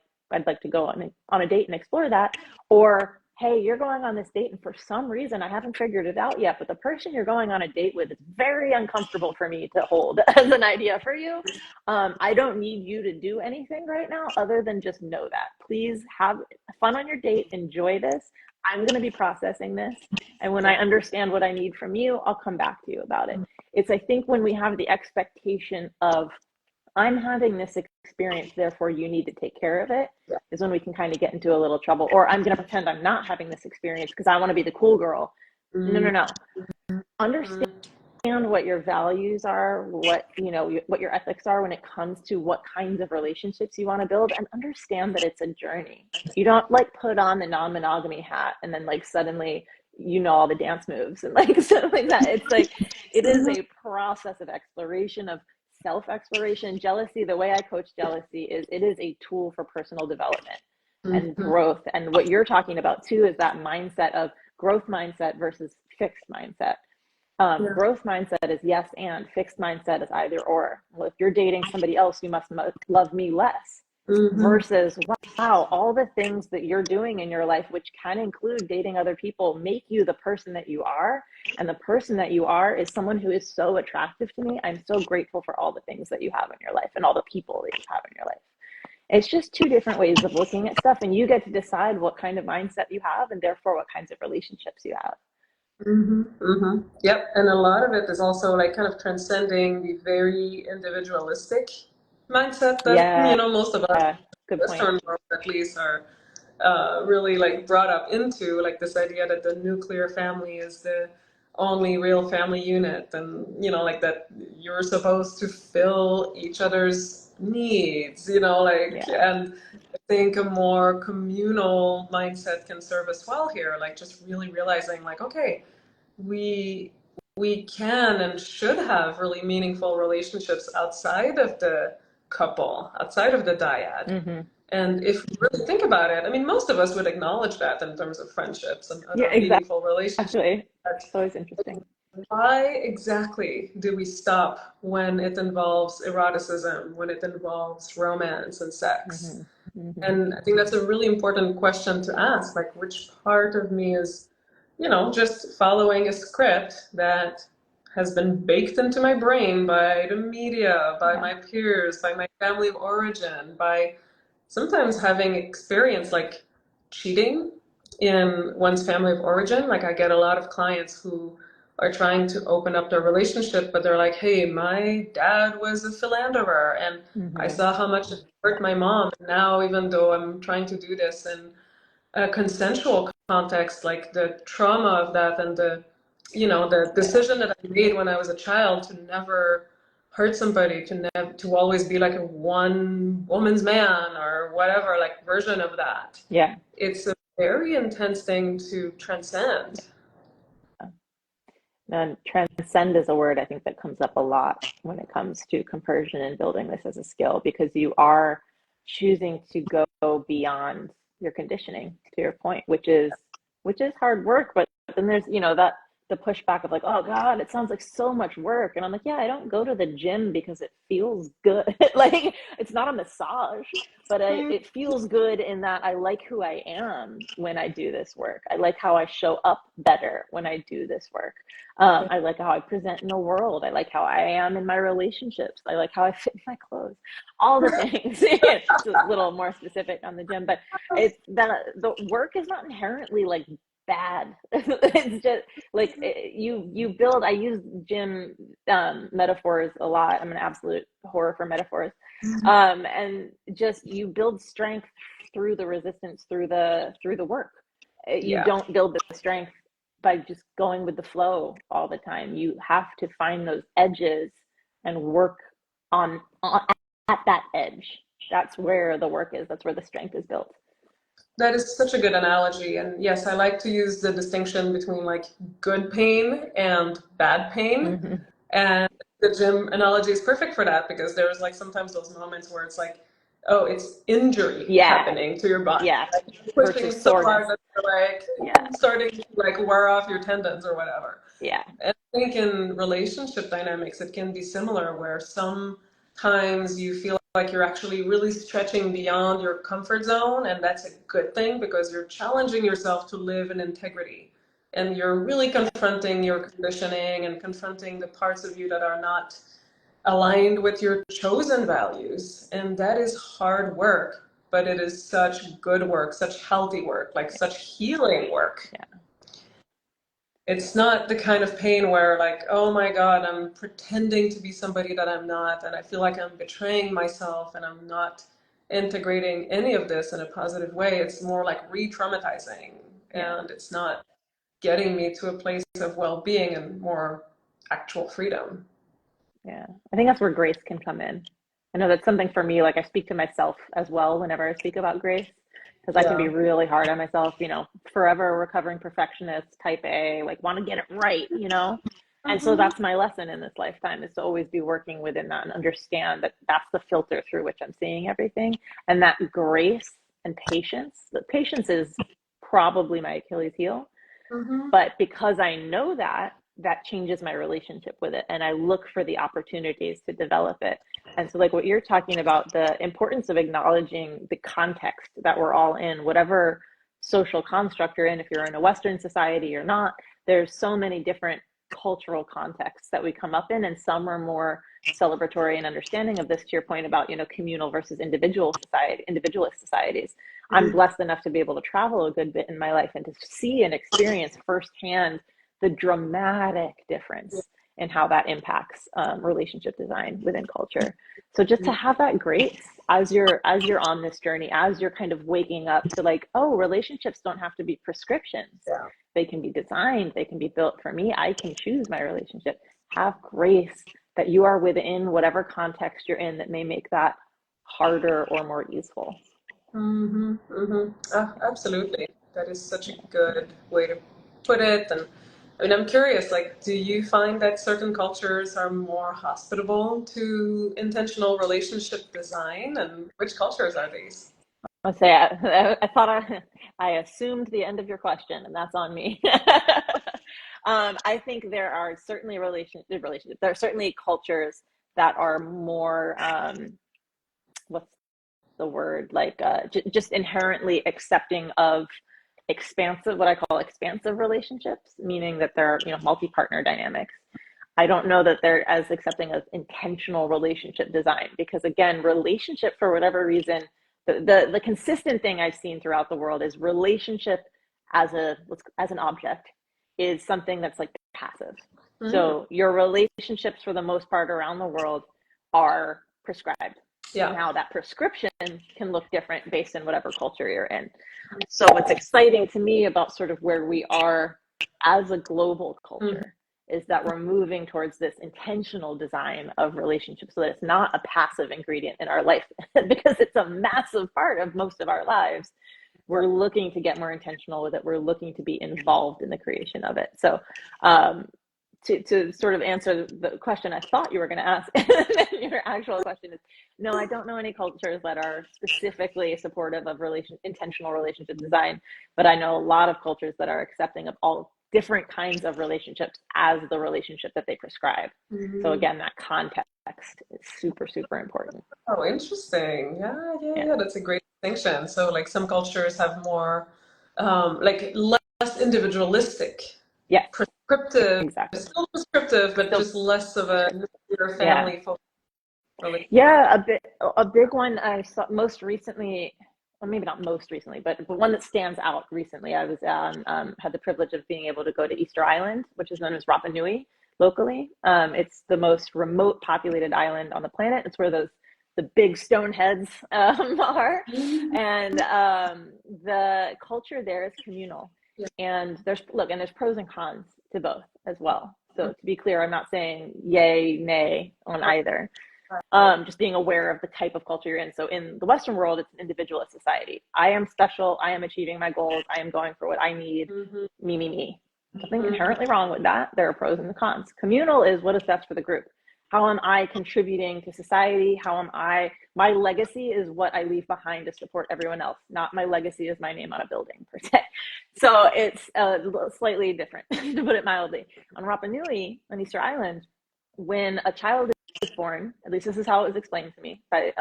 to go on a date and explore that, or hey, you're going on this date and for some reason I haven't figured it out yet, but the person you're going on a date with is very uncomfortable for me to hold as an idea for you. I don't need you to do anything right now other than just know that. Please have fun on your date, enjoy this. I'm going to be processing this, and when I understand what I need from you, I'll come back to you about it. It's, I think, when we have the expectation of, I'm having this experience, therefore you need to take care of it, is when we can kind of get into a little trouble. Or I'm going to pretend I'm not having this experience because I want to be the cool girl. No. Understand what your values are, what your ethics are when it comes to what kinds of relationships you want to build, and understand that it's a journey. You don't put on the non-monogamy hat and then suddenly all the dance moves and stuff like that. It's it is a process of exploration, of self-exploration. Jealousy, the way I coach jealousy, is it is a tool for personal development and growth. And what you're talking about too is that mindset of growth mindset versus fixed mindset. Growth mindset is yes and, fixed mindset is either or. Well, if you're dating somebody else, you must love me less. Versus, wow, all the things that you're doing in your life, which can include dating other people, make you the person that you are. And the person that you are is someone who is so attractive to me. I'm so grateful for all the things that you have in your life and all the people that you have in your life. It's just two different ways of looking at stuff, and you get to decide what kind of mindset you have, and therefore what kinds of relationships you have. Yep. And a lot of it is also kind of transcending the very individualistic mindset that most of us, Western world at least, are really brought up into, this idea that the nuclear family is the only real family unit, and that you're supposed to fill each other's needs, and I think a more communal mindset can serve us well here, just really realizing okay, we can and should have really meaningful relationships outside of the couple, outside of the dyad. And if we really think about it, I mean, most of us would acknowledge that in terms of friendships and other meaningful relationships. Actually, it's always interesting. Why exactly do we stop when it involves eroticism, when it involves romance and sex? And I think that's a really important question to ask, which part of me is, just following a script that has been baked into my brain by the media, by my peers, by my family of origin, by sometimes having experience cheating in one's family of origin. I get a lot of clients who are trying to open up their relationship, but they're like, hey, my dad was a philanderer and I saw how much it hurt my mom. Now, even though I'm trying to do this in a consensual context, the trauma of that and the decision that I made when I was a child to never hurt somebody, to always be a one woman's man or whatever, version of that. Yeah. It's a very intense thing to transcend. And transcend is a word I think that comes up a lot when it comes to compersion and building this as a skill, because you are choosing to go beyond your conditioning, to your point, which is hard work. But then there's that the pushback of oh God, it sounds like so much work. And I'm yeah, I don't go to the gym because it feels good. It's not a massage, but it feels good in that I like who I am when I do this work. I like how I show up better when I do this work. I like how I present in the world. I like how I am in my relationships. I like how I fit in my clothes, all the things. It's a little more specific on the gym, but it's that the work is not inherently bad. It's just you build. I use gym metaphors a lot. I'm an absolute horror for metaphors. And just you build strength through the resistance, through the work. You Yeah. don't build the strength by just going with the flow all the time. You have to find those edges and work on at that edge. That's where the work is. That's where the strength is built. That is such a good analogy. And yes, I like to use the distinction between like good pain and bad pain. Mm-hmm. And the gym analogy is perfect for that, because there's like sometimes those moments where it's like, oh, it's injury happening to your body. Yeah. Like you're pushing Versus so soreness. hard that you're like starting to like wear off your tendons or whatever. Yeah. And I think in relationship dynamics, it can be similar, where sometimes you feel like you're actually really stretching beyond your comfort zone, and that's a good thing because you're challenging yourself to live in integrity. And you're really confronting your conditioning and confronting the parts of you that are not aligned with your chosen values. And that is hard work, but it is such good work, such healthy work, like such healing work. Yeah. It's not the kind of pain where like, oh my God, I'm pretending to be somebody that I'm not, and I feel like I'm betraying myself and I'm not integrating any of this in a positive way. It's more like re-traumatizing, and it's not getting me to a place of well-being and more actual freedom. Yeah. I think that's where grace can come in. I know that's something for me, like I speak to myself as well whenever I speak about grace, because I can be really hard on myself, forever recovering perfectionist, type A, like want to get it right, And so that's my lesson in this lifetime, is to always be working within that and understand that that's the filter through which I'm seeing everything. And that grace and patience, the patience is probably my Achilles heel. But because I know that changes my relationship with it, and I look for the opportunities to develop it. And so like what you're talking about, the importance of acknowledging the context that we're all in, whatever social construct you're in, if you're in a Western society or not, there's so many different cultural contexts that we come up in, and some are more celebratory and understanding of this, to your point about communal versus individualist societies. I'm blessed enough to be able to travel a good bit in my life and to see and experience firsthand the dramatic difference in how that impacts relationship design within culture. So just to have that grace as you're on this journey, as you're kind of waking up to like, oh, relationships don't have to be prescriptions. They can be designed, they can be built for me. I can choose my relationship. Have grace that you are within whatever context you're in that may make that harder or more easeful. Absolutely. That is such a good way to put it. And I mean, I'm curious, like, do you find that certain cultures are more hospitable to intentional relationship design, and which cultures are these? I'll say I thought I assumed the end of your question, and that's on me. I think there are certainly relationships. There are certainly cultures that are more what's the word, like just inherently accepting of what I call expansive relationships, meaning that they're multi-partner dynamics. I don't know that they're as accepting of intentional relationship design, because again, relationship, for whatever reason, the consistent thing I've seen throughout the world is relationship as an object is something that's like passive. So your relationships for the most part around the world are prescribed. Now that prescription can look different based on whatever culture you're in. So what's exciting to me about sort of where we are as a global culture is that we're moving towards this intentional design of relationships, so that it's not a passive ingredient in our life because it's a massive part of most of our lives. We're looking to get more intentional with it. We're looking to be involved in the creation of it. So to sort of answer the question I thought you were going to ask, your actual question is, no, I don't know any cultures that are specifically supportive of intentional relationship design, but I know a lot of cultures that are accepting of all different kinds of relationships as the relationship that they prescribe. So again, that context is super, super important. Oh, interesting. Yeah. That's a great distinction. So like some cultures have more, like less individualistic. Prescriptive, exactly. Still prescriptive, but just less of a family focus. Yeah, a big one I saw most recently, or maybe not most recently, but the one that stands out recently. I was had the privilege of being able to go to Easter Island, which is known as Rapa Nui locally. It's the most remote populated island on the planet. It's where those the big stone heads are. And the culture there is communal. Yeah. And there's pros and cons to both as well. So to be clear, I'm not saying yay, nay on either. Just being aware of the type of culture you're in. So in the Western world, it's an individualist society. I am special. I am achieving my goals. I am going for what I need. Me. Nothing inherently wrong with that. There are pros and cons. Communal is what is best for the group. How am I contributing to society? My legacy is what I leave behind to support everyone else. Not my legacy is my name on a building per se. So it's slightly different, to put it mildly. On Rapa Nui, on Easter Island, when a child is born, at least this is how it was explained to me by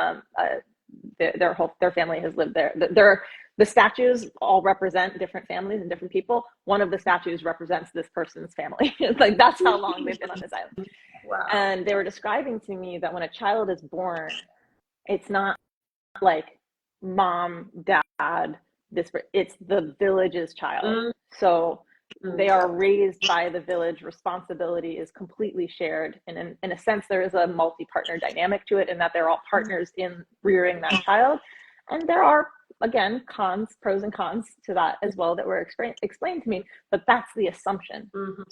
their family has lived there. The statues all represent different families and different people. One of the statues represents this person's family. It's like, that's how long they've been on this island. Wow. And they were describing to me that when a child is born, it's not like mom, dad, it's the village's child. So they are raised by the village. Responsibility is completely shared. And in a sense, there is a multi-partner dynamic to it in that they're all partners in rearing that child. And there are, again, pros and cons to that as well that were explained to me. But that's the assumption.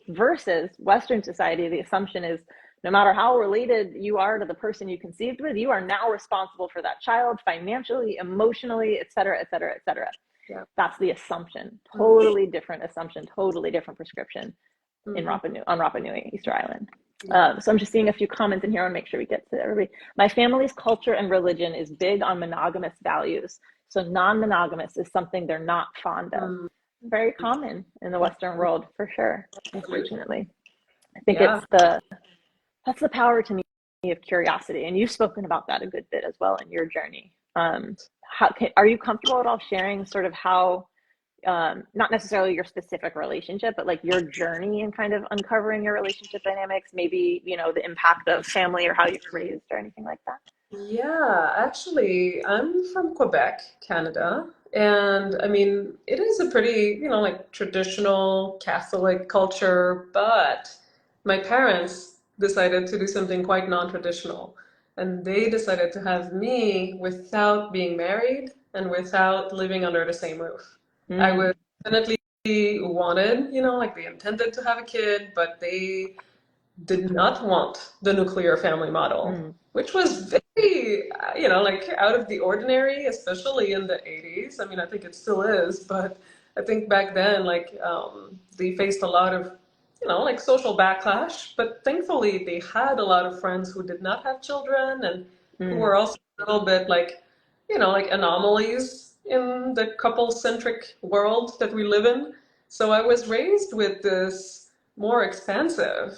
Versus Western society, the assumption is no matter how related you are to the person you conceived with, you are now responsible for that child financially, emotionally, et cetera, et cetera, et cetera. Yeah. That's the assumption. Totally different assumption, totally different prescription on Rapa Nui, Easter Island. So I'm just seeing a few comments in here. I want to make sure we get to everybody. My family's culture and religion is big on monogamous values. So non-monogamous is something they're not fond of. Very common in the Western world, for sure, unfortunately. I think that's the power to me of curiosity. And you've spoken about that a good bit as well in your journey. Are you comfortable at all sharing sort of how, not necessarily your specific relationship, but like your journey and kind of uncovering your relationship dynamics, maybe, the impact of family or how you were raised or anything like that? Yeah, actually, I'm from Quebec, Canada. And I mean, it is a pretty, like traditional Catholic culture, but my parents decided to do something quite non-traditional. And they decided to have me without being married and without living under the same roof. I was definitely wanted, like they intended to have a kid, but they did not want the nuclear family model, which was very, like out of the ordinary, especially in the 80s. I mean, I think it still is, but I think back then, like, they faced a lot of, like social backlash, but thankfully they had a lot of friends who did not have children and who were also a little bit like, like anomalies in the couple-centric world that we live in. So I was raised with this more expansive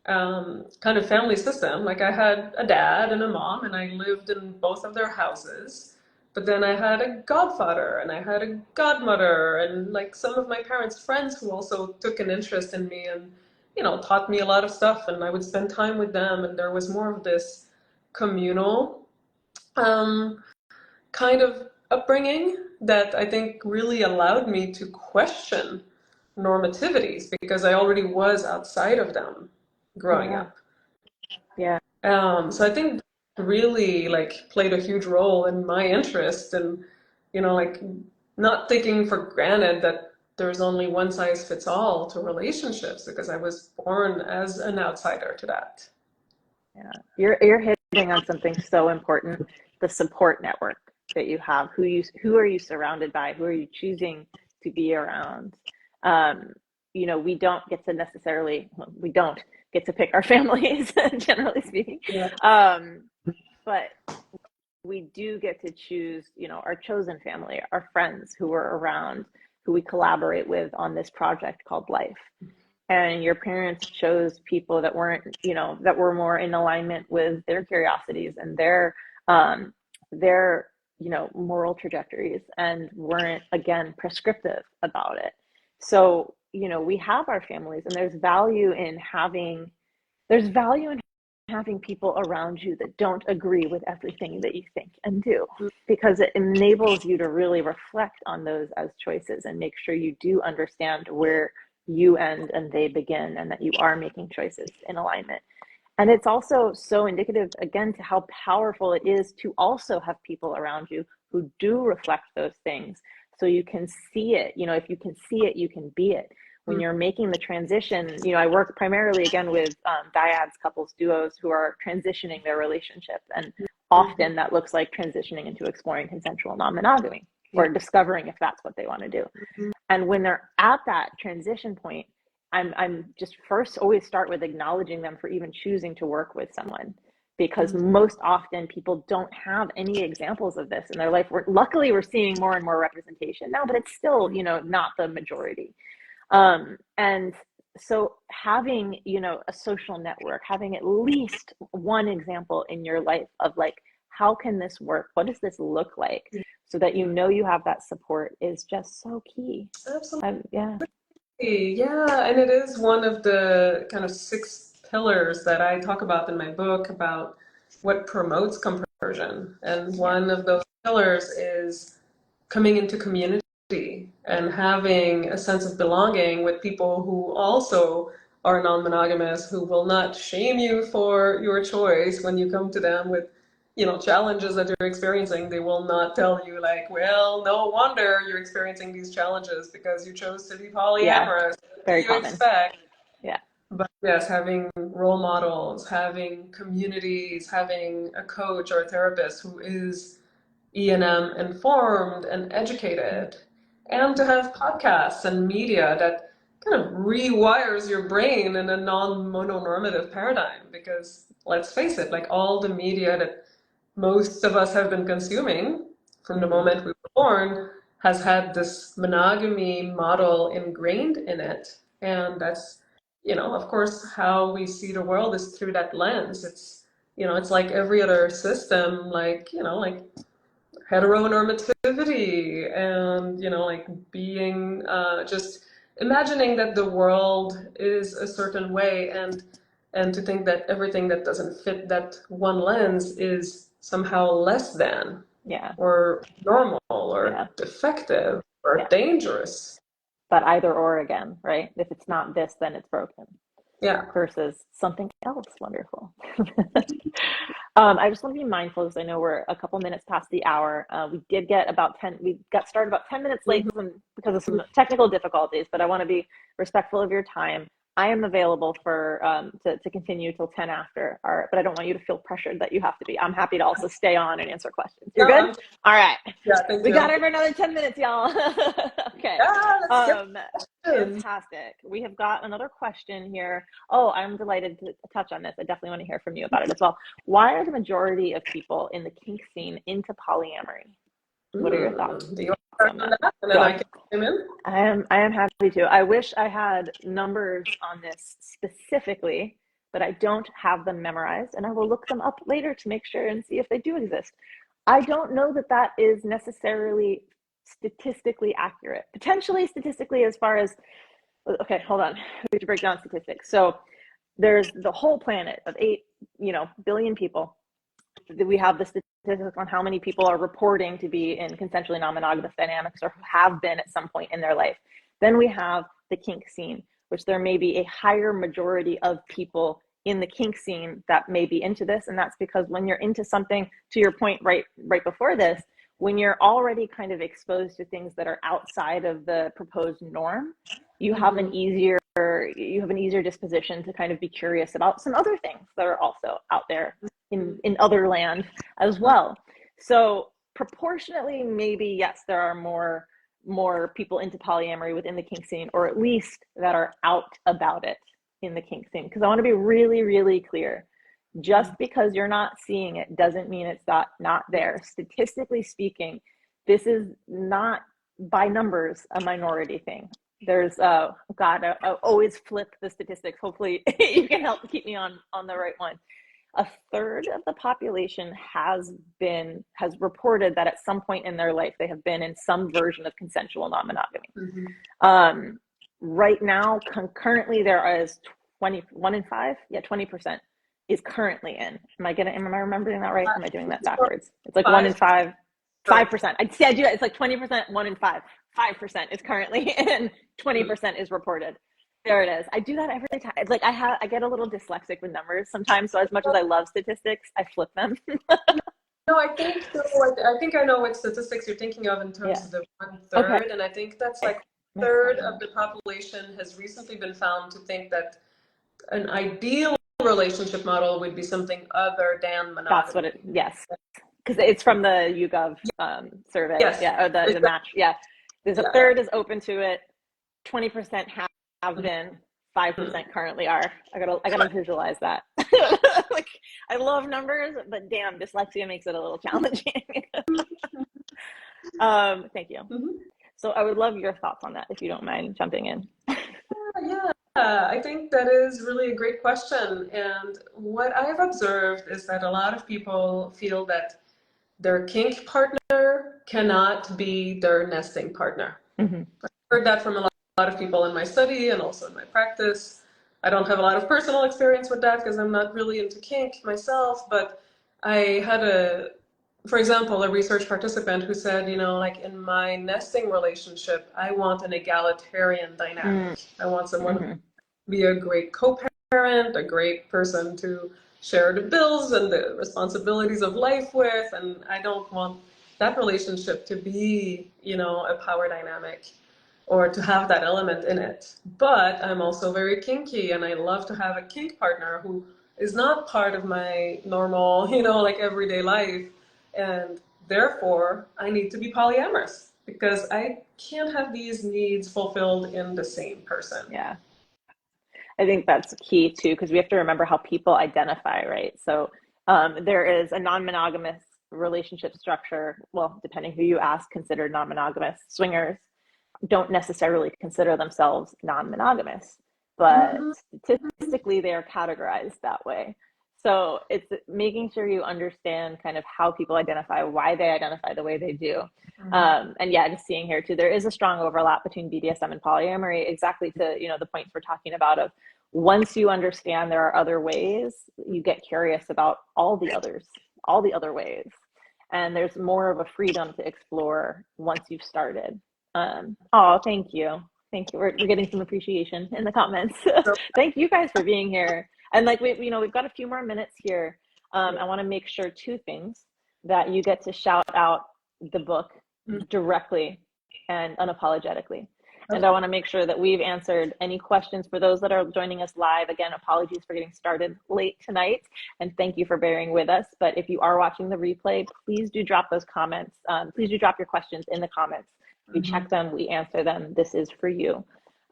kind of family system. Like I had a dad and a mom, and I lived in both of their houses. But then I had a godfather and I had a godmother and like some of my parents' friends who also took an interest in me and, taught me a lot of stuff. And I would spend time with them. And there was more of this communal kind of upbringing that I think really allowed me to question normativities because I already was outside of them growing up. Yeah. So I think really like played a huge role in my interest and, like not taking for granted that there's only one size fits all to relationships because I was born as an outsider to that. Yeah. You're hitting on something so important, the support network that you have. Who are you surrounded by? Who are you choosing to be around? We don't get to pick our families, generally speaking. Yeah. But we do get to choose, our chosen family, our friends who are around, who we collaborate with on this project called life. And your parents chose people that weren't, that were more in alignment with their curiosities and their moral trajectories and weren't, again, prescriptive about it. So, we have our families and there's value in having people around you that don't agree with everything that you think and do, because it enables you to really reflect on those as choices and make sure you do understand where you end and they begin and that you are making choices in alignment. And it's also so indicative, again, to how powerful it is to also have people around you who do reflect those things. So you can see it. If you can see it, you can be it. When you're making the transition, I work primarily, again, with dyads, couples, duos who are transitioning their relationship. And often that looks like transitioning into exploring consensual non-monogamy or discovering if that's what they want to do. And when they're at that transition point, I'm just first always start with acknowledging them for even choosing to work with someone, because most often people don't have any examples of this in their life. Luckily, we're seeing more and more representation now, but it's still, not the majority. And so having, a social network, having at least one example in your life of like, how can this work? What does this look like? So that you have that support is just so key. Absolutely. Yeah. Yeah, and it is one of the kind of 6 pillars that I talk about in my book about what promotes compersion. And one of those pillars is coming into community and having a sense of belonging with people who also are non-monogamous, who will not shame you for your choice when you come to them with challenges that you're experiencing. They will not tell you like, well, no wonder you're experiencing these challenges because you chose to be polyamorous. Very What do you common. expect? Yeah. But yes, having role models, having communities, having a coach or a therapist who is E&M informed and educated, and to have podcasts and media that kind of rewires your brain in a non-mononormative paradigm. Because let's face it, like all the media that most of us have been consuming from the moment we were born has had this monogamy model ingrained in it. And that's, of course, how we see the world is through that lens. It's, it's like every other system, like, like heteronormativity and, like being, just imagining that the world is a certain way, and to think that everything that doesn't fit that one lens is somehow less than, or normal, or defective, or dangerous. But either or again, right? If it's not this, then it's broken. Yeah. Versus something else wonderful. I just want to be mindful because I know we're a couple minutes past the hour. We got started about 10 minutes late because of some technical difficulties, but I want to be respectful of your time. I am available for to continue till 10 after, but I don't want you to feel pressured that you have to be. I'm happy to also stay on and answer questions. You're good? All right. Yeah, thank we you. got it for another 10 minutes, y'all. Okay. Fantastic. We have got another question here. Oh, I'm delighted to touch on this. I definitely want to hear from you about it as well. Why are the majority of people in the kink scene into polyamory? What are your thoughts? Do you want to start on that? And then I can come in? I am happy to. I wish I had numbers on this specifically, but I don't have them memorized, and I will look them up later to make sure and see if they do exist. I don't know that is necessarily statistically accurate. Potentially statistically, as far as, okay, hold on. We have to break down statistics. So there's the whole planet of 8, billion people. We have the statistics on how many people are reporting to be in consensually non-monogamous dynamics or have been at some point in their life. Then we have the kink scene, which there may be a higher majority of people in the kink scene that may be into this. And that's because when you're into something, to your point right before this, when you're already kind of exposed to things that are outside of the proposed norm, you have an easier disposition to kind of be curious about some other things that are also out there in other land as well. So proportionately, maybe, yes, there are more people into polyamory within the kink scene, or at least that are out about it in the kink scene. Because I want to be really, really clear. Just because you're not seeing it doesn't mean it's not there. Statistically speaking, this is not by numbers a minority thing. There's I always flip the statistics. Hopefully you can help keep me on the right one. A third of the population has reported that at some point in their life they have been in some version of consensual non-monogamy. Right now, concurrently, there is 1 in 5. Yeah, 20% is currently in. Am I remembering that right? Am I doing that backwards? It's like 1 in 5, 5%. I do that. It's like 20%, 1 in 5. 5% is currently in, 20% is reported. There it is. I do that every time. It's like I get a little dyslexic with numbers sometimes. So as much as I love statistics, I flip them. No, I think so. I think I know what statistics you're thinking of in terms Yeah. of the one Okay. third, and I think that's like Makes third sense. of the population has recently been found to think that an ideal relationship model would be something other than That's what it, monogamy. yes. Because it's from the YouGov survey. Yes, Yeah. Or the exactly. match. Yeah. There's a Yeah, yeah. third is open to it. 20% have been, 5% currently are. I gotta visualize that. Like I love numbers, but damn, dyslexia makes it a little challenging. Thank you. Mhm. So I would love your thoughts on that if you don't mind jumping in. Yeah, I think that is really a great question. And what I've observed is that a lot of people feel that their kink partner cannot be their nesting partner. Mm-hmm. Heard that from a lot of people in my study and also in my practice. I don't have a lot of personal experience with that because I'm not really into kink myself, but I had for example, a research participant who said, like in my nesting relationship, I want an egalitarian dynamic. I want someone who Mm-hmm. be a great co-parent, a great person to share the bills and the responsibilities of life with, and I don't want that relationship to be, a power dynamic or to have that element in it. But I'm also very kinky and I love to have a kink partner who is not part of my normal, like everyday life. And therefore, I need to be polyamorous because I can't have these needs fulfilled in the same person. Yeah. I think that's key too, because we have to remember how people identify, right? So there is a non-monogamous relationship structure. Well, depending who you ask, considered non-monogamous. Swingers don't necessarily consider themselves non-monogamous, but Mhm. statistically they are categorized that way. So it's making sure you understand kind of how people identify, why they identify the way they do. And yeah, just seeing here too, there is a strong overlap between BDSM and polyamory, exactly to, the points we're talking about of once you understand there are other ways, you get curious about all the other ways. And there's more of a freedom to explore once you've started. Oh, thank you. Thank you. We're getting some appreciation in the comments. So, Thank you guys for being here. And like we've got a few more minutes here. yeah. I want to make sure two things that you get to shout out the book directly and unapologetically. And I Okay. want to make sure that we've answered any questions for those that are joining us live. Again, apologies for getting started late tonight, and thank you for bearing with us. But if you are watching the replay, please do drop those comments. Please do drop your questions in the comments. We check them, we answer them. This is for you.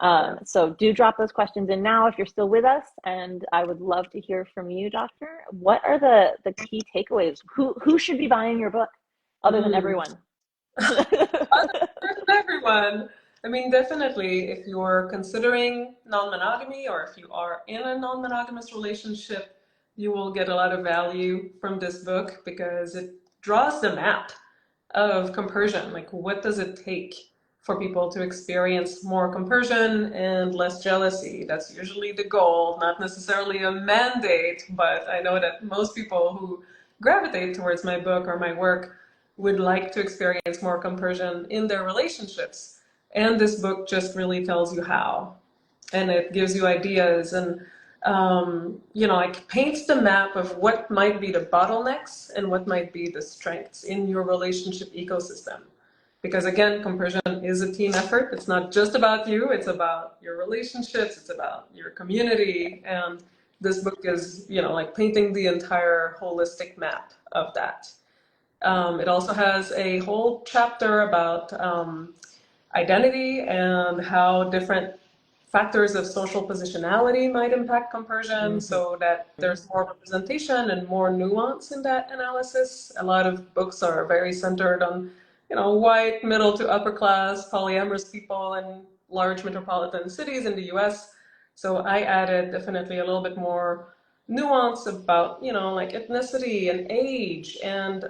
Yeah. So do drop those questions in now if you're still with us, and I would love to hear from you, Doctor. What are the key takeaways? Who should be buying your book other than everyone? Everyone. I mean, definitely, if you're considering non-monogamy or if you are in a non-monogamous relationship, you will get a lot of value from this book because it draws the map of compersion. Like, what does it take for people to experience more compersion and less jealousy? That's usually the goal, not necessarily a mandate, but I know that most people who gravitate towards my book or my work would like to experience more compersion in their relationships. And this book just really tells you how. And it gives you ideas and like paints the map of what might be the bottlenecks and what might be the strengths in your relationship ecosystem. Because again, compersion is a team effort. It's not just about you, it's about your relationships, it's about your community. And this book is, like painting the entire holistic map of that. It also has a whole chapter about identity and how different factors of social positionality might impact compersion Mm-hmm. so that there's more representation and more nuance in that analysis. A lot of books are very centered on, white, middle to upper class, polyamorous people in large metropolitan cities in the US. So I added definitely a little bit more nuance about, like ethnicity and age and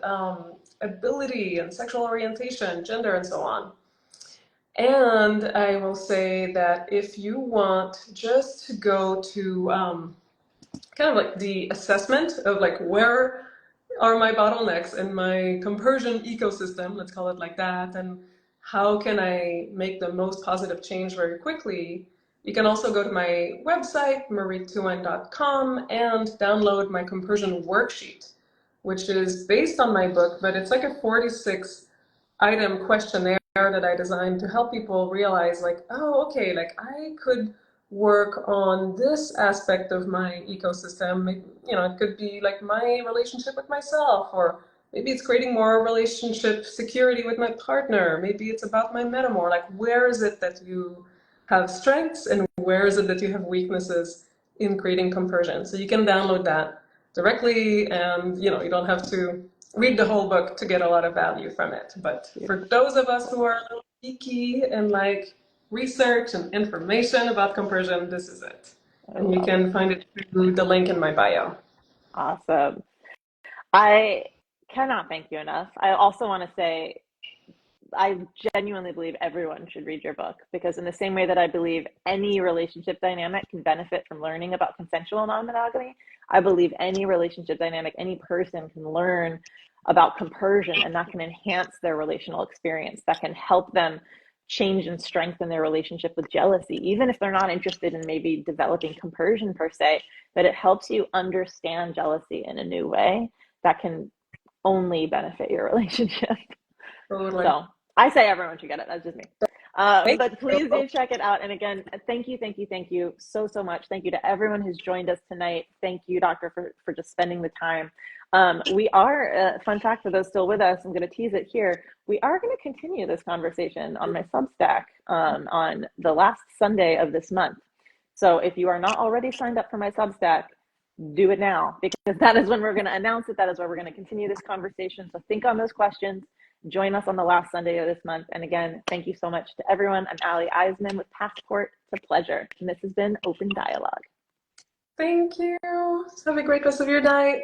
ability and sexual orientation, gender, and so on. And I will say that if you want just to go to kind of like the assessment of like where are my bottlenecks in my compersion ecosystem, let's call it like that, and how can I make the most positive change very quickly, You can also go to my website, mariethouin.com, and download my Compersion worksheet, which is based on my book, but it's like a 46-item questionnaire that I designed to help people realize, like, oh, okay, like I could work on this aspect of my ecosystem. You know, it could be like my relationship with myself, or maybe it's creating more relationship security with my partner. Maybe it's about my metamor. Like, where is it that you have strengths and where is it that you have weaknesses in creating compersion? So you can download that directly, and you know, you don't have to read the whole book to get a lot of value from it. But for those of us who are a little geeky and like research and information about compersion, this is it. And you can find it through the link in my bio. Awesome. I cannot thank you enough. I also want to say I genuinely believe everyone should read your book, because in the same way that I believe any relationship dynamic can benefit from learning about consensual non-monogamy, I believe any relationship dynamic, any person can learn about compersion, and that can enhance their relational experience, that can help them change and strengthen their relationship with jealousy, even if they're not interested in maybe developing compersion per se, but it helps you understand jealousy in a new way that can only benefit your relationship. Totally. So I say everyone should get it. That's just me. But please you. do check it out. And again, thank you so much. Thank you to everyone who's joined us tonight. Thank you, Doctor, for just spending the time. We are, fun fact for those still with us, I'm going to tease it here. We are going to continue this conversation on my Substack on the last Sunday of this month. So if you are not already signed up for my Substack, do it now, because that is when we're going to announce it. That is where we're going to continue this conversation. So think on those questions. Join us on the last Sunday of this month. And again, thank you so much to everyone. I'm Ali Iseman with Passport to Pleasure. And this has been Open Dialogue. Thank you. Have a great rest of your night.